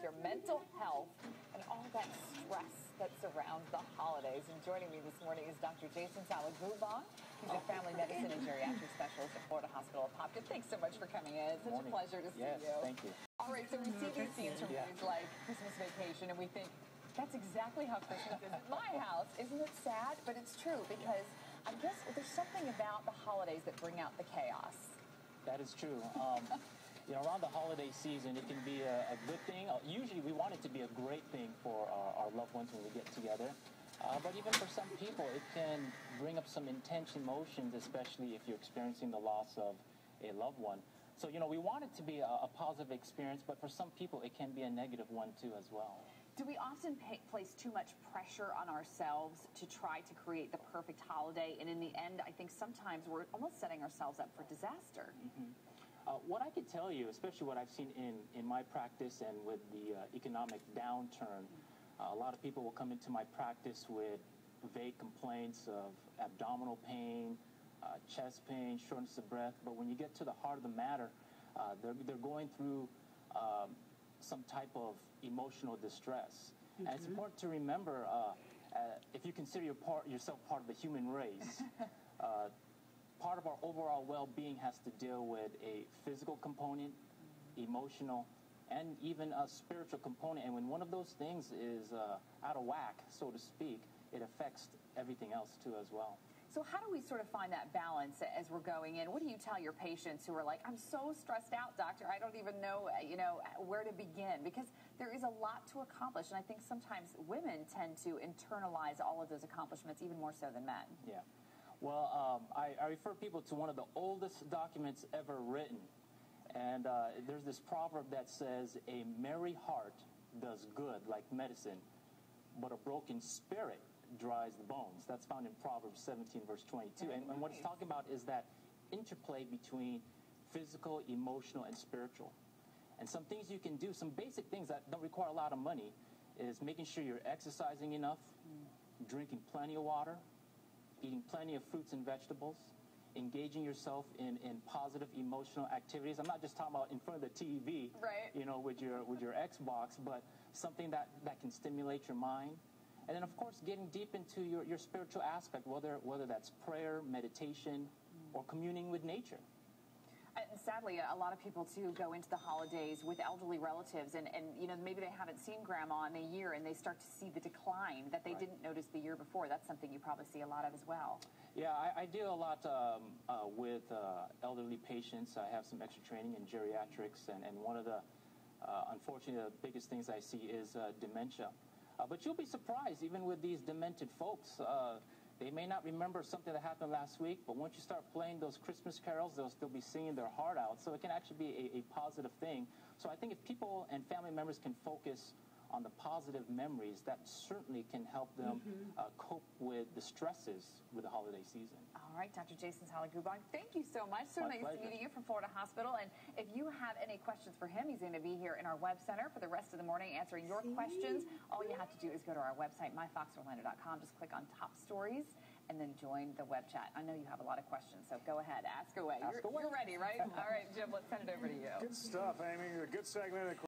with your mental health and all that stress that surrounds the holidays. And joining me this morning is Dr. Jason Salagubang. He's a family medicine and geriatric specialist at Florida Hospital of Hopkins. Thanks so much for coming in. It's such a pleasure to see you. Thank you. All right, so we see these scenes from movies like Christmas Vacation, and we think, that's exactly how Christmas is at my house. Isn't it sad? But it's true, because I guess there's something about the holidays that bring out the chaos. That is true. You know, around the holiday season, it can be a good thing. Usually, we want it to be a great thing for our loved ones when we get together. But even for some people, it can bring up some intense emotions, especially if you're experiencing the loss of a loved one. So, you know, we want it to be a positive experience, but for some people, it can be a negative one, too, as well. Do we often place too much pressure on ourselves to try to create the perfect holiday? And in the end, I think sometimes we're almost setting ourselves up for disaster. What I could tell you, especially what I've seen in my practice and with the economic downturn, a lot of people will come into my practice with vague complaints of abdominal pain, chest pain, shortness of breath. But when you get to the heart of the matter, they're going through some type of emotional distress. And it's important to remember, if you consider yourself part of the human race, part of our overall well-being has to deal with a physical component, emotional, and even a spiritual component. And when one of those things is out of whack, so to speak, it affects everything else too as well. So how do we sort of find that balance as we're going in? What do you tell your patients who are like, I'm so stressed out, doctor, I don't even know, where to begin? Because there is a lot to accomplish, and I think sometimes women tend to internalize all of those accomplishments even more so than men. Yeah. Well, I refer people to one of the oldest documents ever written. And there's this proverb that says, a merry heart does good like medicine, but a broken spirit dries the bones. That's found in Proverbs 17, verse 22. And what it's talking about is that interplay between physical, emotional, and spiritual. And some things you can do, some basic things that don't require a lot of money, is making sure you're exercising enough, drinking plenty of water, eating plenty of fruits and vegetables, engaging yourself in positive emotional activities. I'm not just talking about in front of the TV, right, with your Xbox, but something that can stimulate your mind. And then, of course, getting deep into your spiritual aspect, whether that's prayer, meditation, or communing with nature. And sadly, a lot of people, too, go into the holidays with elderly relatives, and maybe they haven't seen Grandma in a year, and they start to see the decline that they didn't notice the year before. That's something you probably see a lot of as well. Yeah, I deal a lot with elderly patients. I have some extra training in geriatrics, and one of the, unfortunately, the biggest things I see is dementia. But you'll be surprised, even with these demented folks, they may not remember something that happened last week, but once you start playing those Christmas carols, they'll still be singing their heart out. So it can actually be a positive thing. So I think if people and family members can focus on the positive memories, that certainly can help them cope with the stresses with the holiday season. All right, Dr. Jason Salagubang, thank you so much. So nice meeting you from Florida Hospital. And if you have any questions for him, he's going to be here in our web center for the rest of the morning answering your questions. All you have to do is go to our website, myfoxorlando.com. Just click on Top Stories and then join the web chat. I know you have a lot of questions, so go ahead, ask away. You're ready, right? All right, Jim, let's send it over to you. Good stuff, Amy. A good segment.